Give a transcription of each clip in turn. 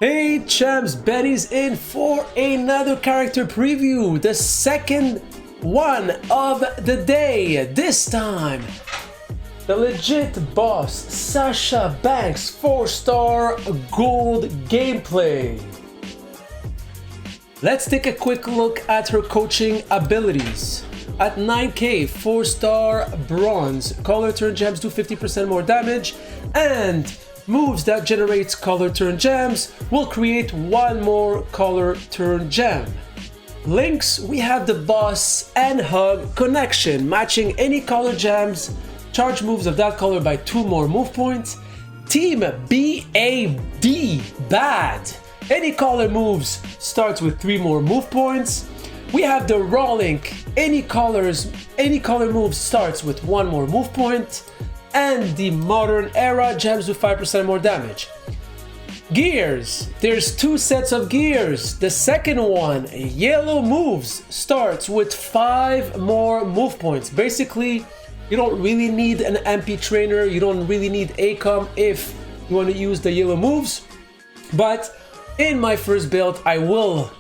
Hey champs, Betty's in for another character preview, the second one of the day. This time, the legit boss, Sasha Banks 4-star gold gameplay. Let's take a quick look at her coaching abilities. At 9k, 4-star bronze, color turn gems do 50% more damage, and moves that generates color turn gems will create one more color turn gem. Links, we have the boss and hug connection, matching any color gems, charge moves of that color by 2 more move points. Team BAD, bad. Any color moves starts with 3 more move points. We have the raw link, any color move starts with 1 more move point. And the modern era gems do 5% more damage. Gears, there's 2 sets of gears. The second one, yellow moves, starts with 5 more move points. Basically, you don't really need an MP trainer, you don't really need ACOM if you want to use the yellow moves. But in my first build, I will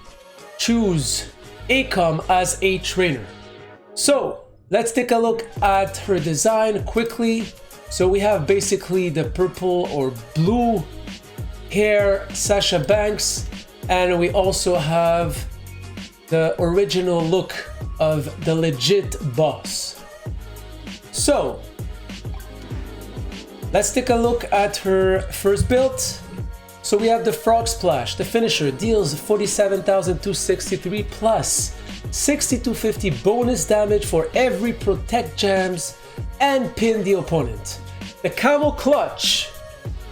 choose ACOM as a trainer. So let's take a look at her design quickly. So we have basically the purple or blue hair Sasha Banks, and we also have the original look of the legit boss. So let's take a look at her first build. So we have the Frog Splash. The finisher deals 47,263 plus 6,250 bonus damage for every protect gems and pin the opponent. The Camel Clutch.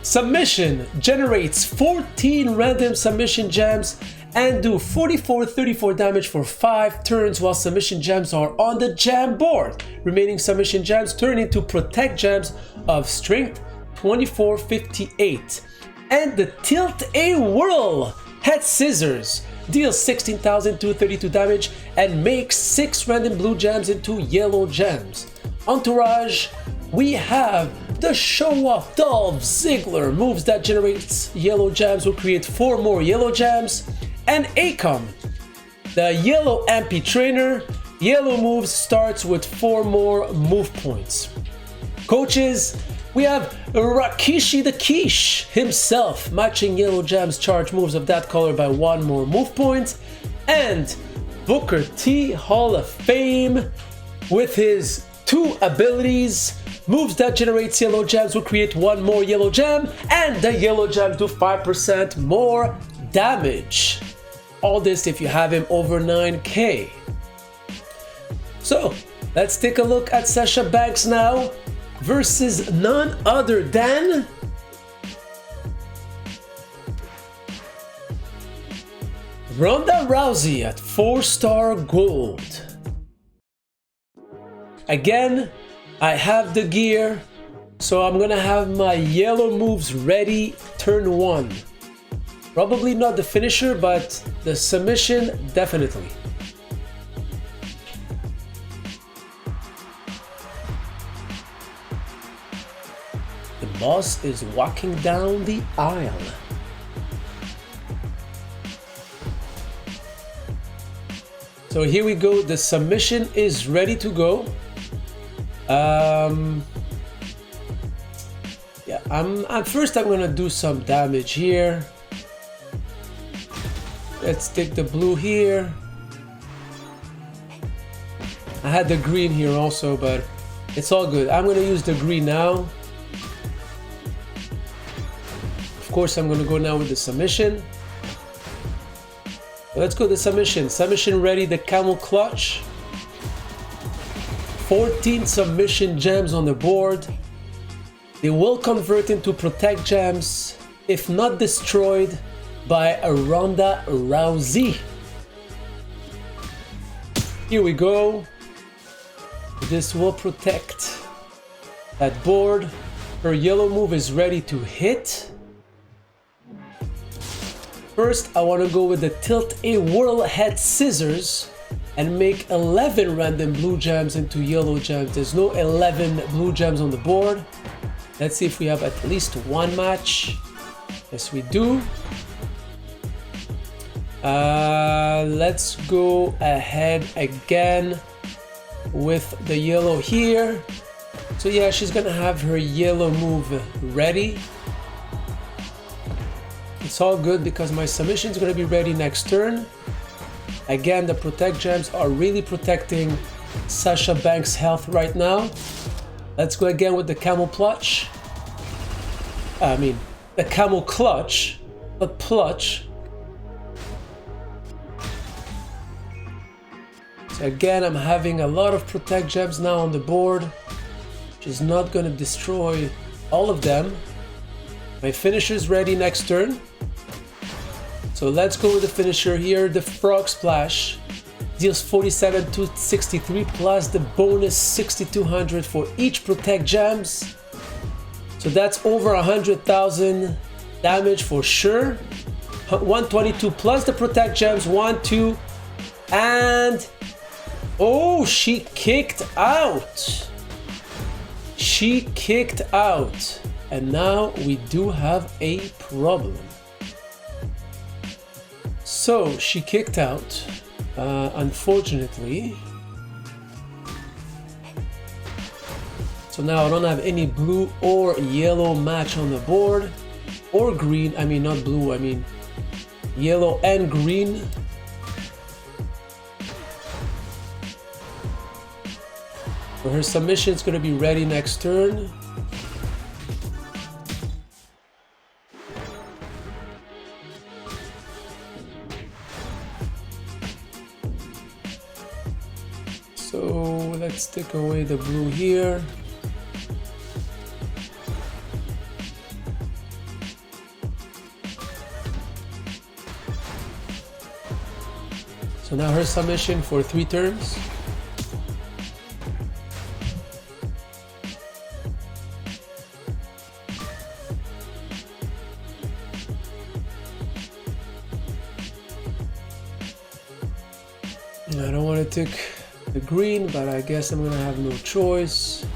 Submission generates 14 random submission gems and do 34 damage for 5 turns while submission gems are on the gem board. Remaining submission gems turn into protect gems of strength 2458. And the Tilt a Whirl Head Scissors deals 16,232 damage and makes 6 random blue gems into yellow gems. Entourage, we have the Show Off Dolph Ziggler, moves that generates yellow gems will create 4 more yellow gems. And ACOM, the yellow MP trainer, yellow moves starts with 4 more move points. Coaches, we have Rikishi the Quiche himself, matching yellow gems charge moves of that color by 1 more move point. And Booker T Hall of Fame with his 2 abilities. Moves that generates yellow gems will create 1 more yellow gem, and the yellow gems do 5% more damage. All this if you have him over 9k. So let's take a look at Sasha Banks now versus none other than Ronda Rousey at 4-star gold. Again, I have the gear, so I'm gonna have my yellow moves ready turn 1. Probably not the finisher, but the submission definitely. The boss is walking down the aisle. So here we go, the submission is ready to go. First I'm gonna do some damage here. Let's take the blue here. I had the green here also, but it's all good. I'm gonna use the green now. Of course, I'm gonna go now with the submission. Let's go to submission. Submission ready, the Camel Clutch. 14 submission gems on the board. They will convert into protect gems if not destroyed by a Ronda Rousey. Here we go. This will protect that board. Her yellow move is ready to hit. First, I want to go with the Tilt a Whirl Head Scissors and make 11 random blue gems into yellow gems. There's no 11 blue gems on the board. Let's see if we have at least one match. Yes, we do. Let's go ahead again with the yellow here. So yeah, she's gonna have her yellow move ready. It's all good because my submission is gonna be ready next turn. Again, the protect gems are really protecting Sasha Banks' health right now. Let's go again with the camel clutch. The camel clutch, but clutch. So again, I'm having a lot of protect gems now on the board, which is not going to destroy all of them. My finisher is ready next turn. So let's go with the finisher here. The frog splash deals 47,263 plus the bonus 6,200 for each protect gems. So that's over 100,000 damage for sure. 122 plus the protect gems. 1, 2, and oh, she kicked out. She kicked out. And now we do have a problem. So she kicked out, unfortunately. So now I don't have any blue or yellow match on the board. Or green, not blue, yellow and green. So her submission is going to be ready next turn. So let's take away the blue here. So now her submission for 3 turns. I don't want to take the green, but I guess I'm gonna have no choice.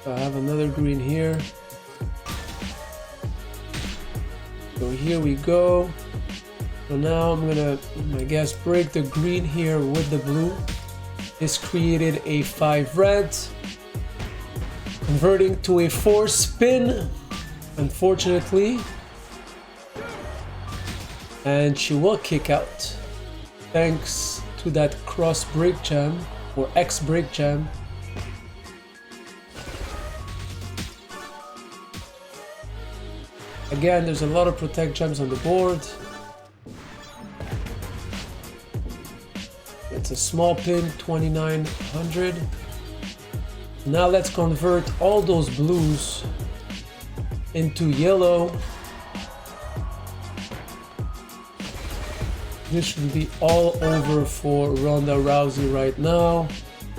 So I have another green here. So here we go. So now I'm gonna, I guess, break the green here with the blue. This created a 5 red, converting to a 4 spin, unfortunately. And she will kick out thanks to that cross break gem or X break gem. Again, there's a lot of protect gems on the board. It's a small pin, 2,900. Now let's convert all those blues into yellow. This should be all over for Ronda Rousey right now.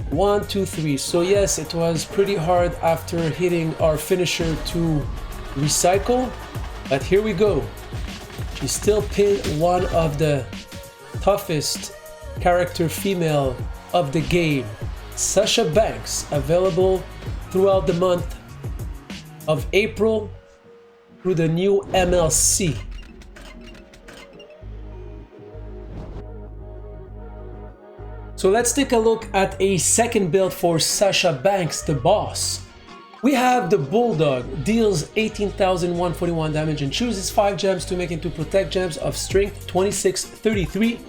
1, 2, 3. So yes, it was pretty hard after hitting our finisher to recycle, but here we go. She still pinned one of the toughest character female of the game, Sasha Banks, available throughout the month of April through the new MLC. So let's take a look at a second build for Sasha Banks, the boss. We have the Bulldog, deals 18,141 damage and chooses 5 gems to make into protect gems of strength 2633.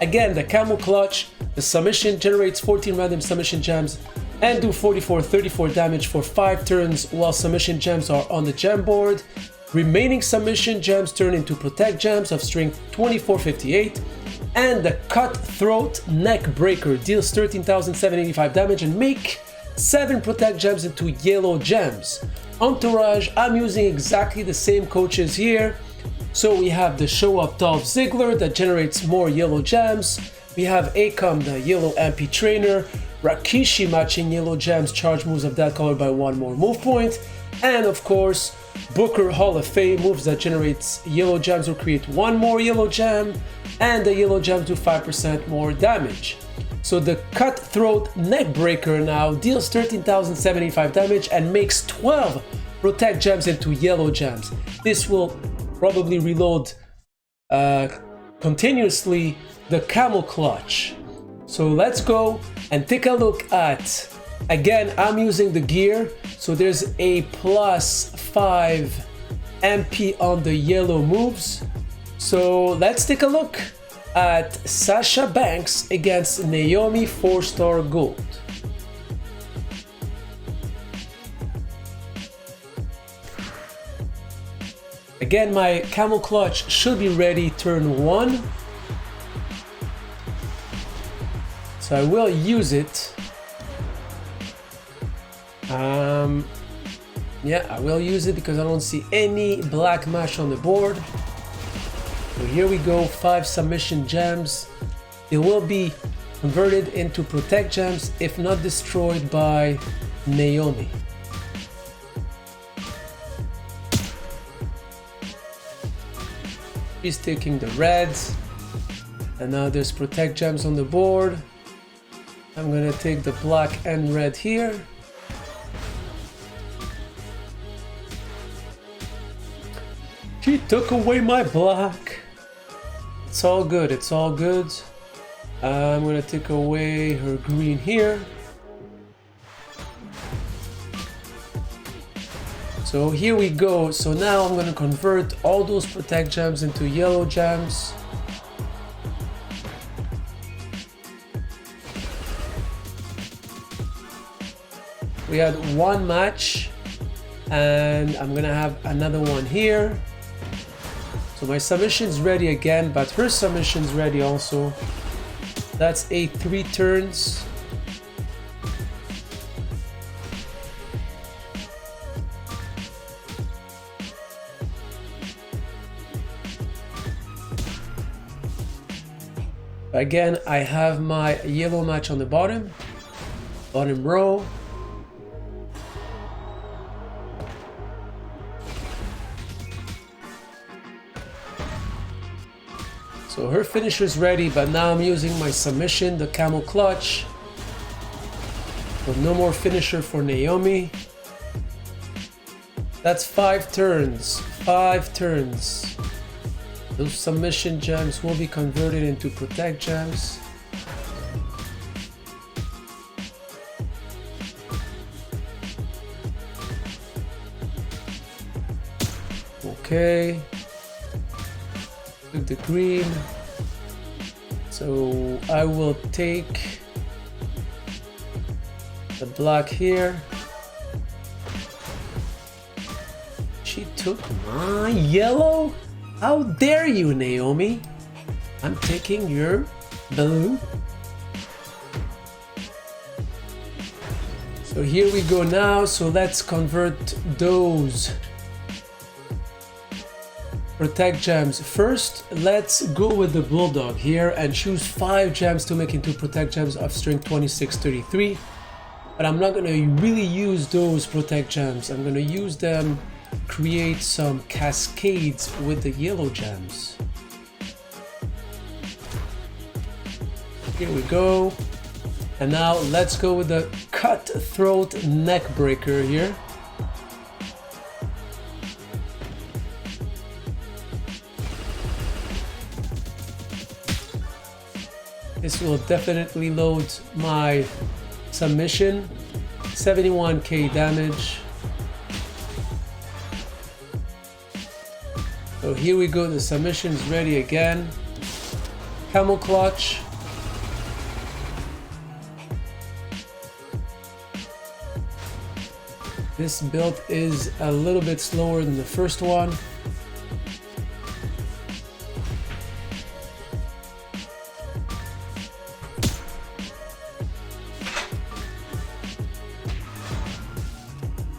Again, the Camel Clutch, the submission generates 14 random submission gems and do 34 damage for 5 turns while submission gems are on the gem board. Remaining submission gems turn into protect gems of strength 2458. And the Cutthroat Neckbreaker deals 13,785 damage and make 7 protect gems into yellow gems. Entourage, I'm using exactly the same coaches here. So we have the Show Up Dolph Ziggler that generates more yellow gems. We have Akam, the yellow MP trainer. Rikishi matching yellow gems, charge moves of that color by 1 more move point. And of course, Booker Hall of Fame moves that generates yellow gems will create 1 more yellow gem, and the yellow gems do 5% more damage. So the Cutthroat Neckbreaker now deals 13,075 damage and makes 12 protect gems into yellow gems. This will probably reload continuously the camel clutch. So let's go and take a look at, again, I'm using the gear, so there's a +5 MP on the yellow moves. So let's take a look at Sasha Banks against Naomi 4-star gold. Again, my camel clutch should be ready turn 1. So I will use it. Yeah, I will use it because I don't see any black match on the board. So here we go, 5 submission gems. They will be converted into protect gems if not destroyed by Naomi. She's taking the reds, and now there's protect gems on the board. I'm gonna take the black and red here. She took away my black. It's all good, it's all good. I'm gonna take away her green here. So here we go. So now I'm gonna convert all those protect gems into yellow gems. We had one match and I'm gonna have another one here. So my submission's ready again, but her submission's ready also. That's a 3 turns. Again, I have my yellow match on the bottom row. So her finisher's ready, but now I'm using my submission, the camel clutch. So no more finisher for Naomi. That's 5 turns, 5 turns. Those submission gems will be converted into protect gems. Okay. Took the green. So I will take the black here. She took my yellow? How dare you, Naomi? I'm taking your blue. So here we go now. So let's convert those protect gems. First, let's go with the bulldog here and choose 5 gems to make into protect gems of strength 26-33. But I'm not going to really use those protect gems. I'm going to use them create some cascades with the yellow gems. Here we go. And now let's go with the Cutthroat Neckbreaker here. This will definitely load my submission. 71k damage. So here we go, the submission is ready again. Camel clutch. This build is a little bit slower than the first one.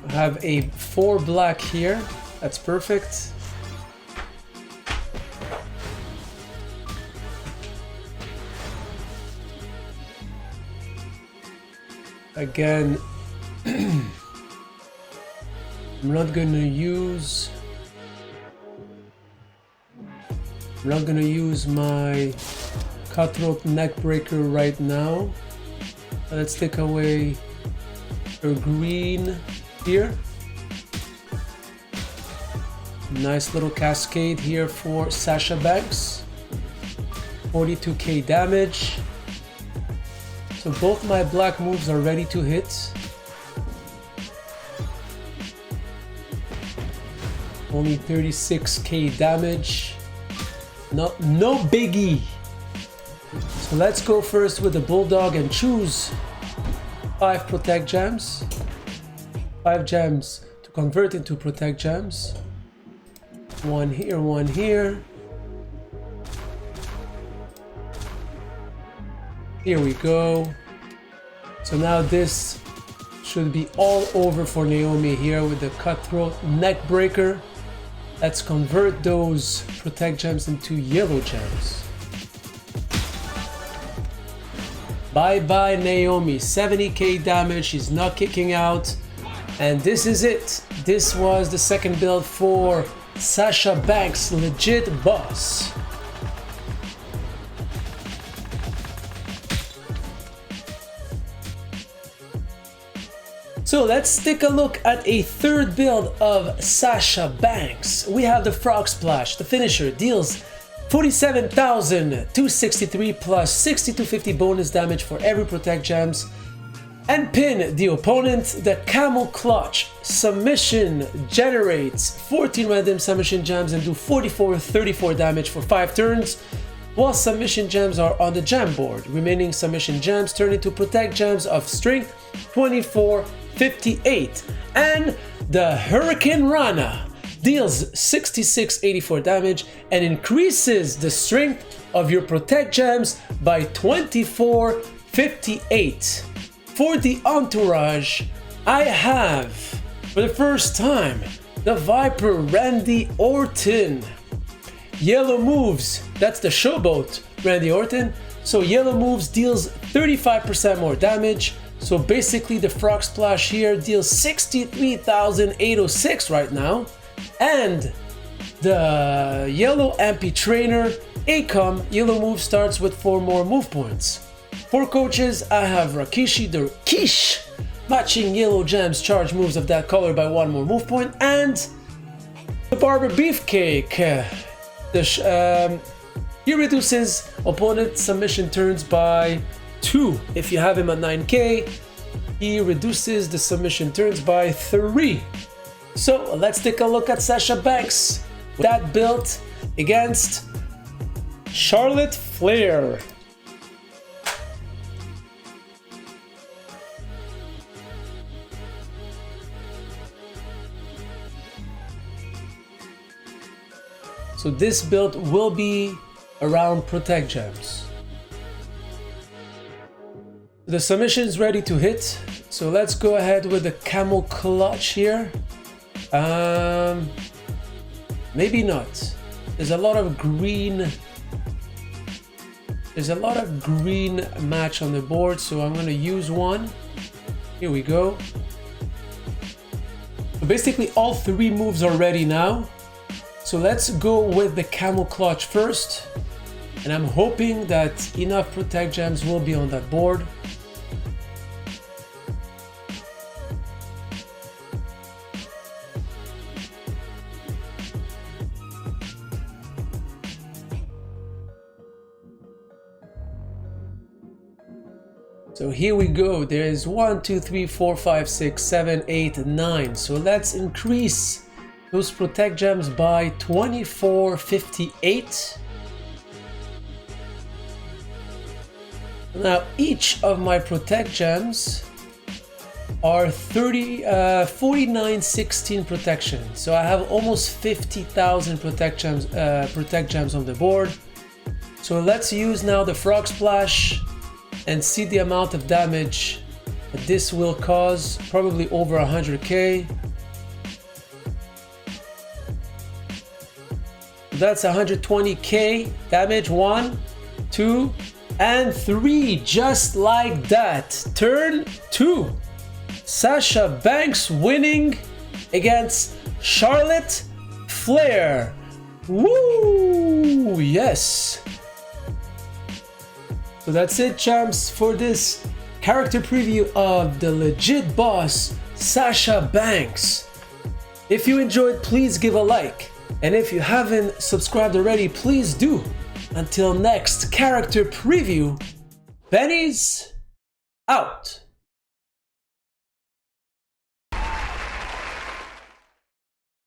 I have a 4 black here, that's perfect. Again, I'm not gonna use my Cutthroat Neckbreaker right now. Let's take away her green here. Nice little cascade here for Sasha Banks. 42k damage. So both my black moves are ready to hit. Only 36k damage. No biggie. So let's go first with the Bulldog and choose 5 Protect Gems. 5 gems to convert into Protect Gems. One here, one here. Here we go. So now this should be all over for Naomi here with the Cutthroat Neckbreaker. Let's convert those Protect Gems into yellow gems. Bye bye Naomi, 70k damage, she's not kicking out. And this is it. This was the second build for Sasha Banks, legit boss. So let's take a look at a third build of Sasha Banks. We have the Frog Splash. The finisher deals 47,263 plus 6,250 bonus damage for every Protect Gems and pin the opponent. The Camel Clutch submission generates 14 random submission gems and do 34 damage for 5 turns, while submission gems are on the gem board. Remaining submission gems turn into Protect Gems of strength 2458. And the Hurricane Rana deals 6684 damage and increases the strength of your Protect Gems by 2458. For the entourage, I have, for the first time, the Viper Randy Orton. Yellow moves, that's the Showboat Randy Orton. So yellow moves deals 35% more damage. So basically the Frog Splash here deals 63,806 right now. And the yellow Ampy Trainer, ACOM, yellow move starts with 4 more move points. For coaches, I have Rakishi the Quiche, matching yellow gems charge moves of that color by 1 more move point, and the Barber Beefcake. He reduces opponent submission turns by 2. If you have him at 9k, he reduces the submission turns by 3. So let's take a look at Sasha Banks with that built against Charlotte Flair. So this build will be around Protect Gems. The submission is ready to hit, so let's go ahead with the Camel Clutch here. Maybe not. There's a lot of green. There's a lot of green match on the board, so I'm gonna use one. Here we go. So basically all 3 moves are ready now. So let's go with the Camel Clutch first. And I'm hoping that enough Protect Gems will be on that board. So here we go. There's 1, 2, 3, 4, 5, 6, 7, 8, 9. So let's increase those Protect Gems by 2458. Now each of my Protect Gems are 4916 protection. So I have almost 50,000 Protect Gems on the board. So let's use now the Frog Splash and see the amount of damage that this will cause. Probably over 100k. That's 120k damage. 1, 2, and 3, just like that. Turn 2. Sasha Banks winning against Charlotte Flair. Woo! Yes. So that's it, champs, for this character preview of the legit boss, Sasha Banks. If you enjoyed, please give a like. And if you haven't subscribed already, please do. Until next character preview, Benny's out.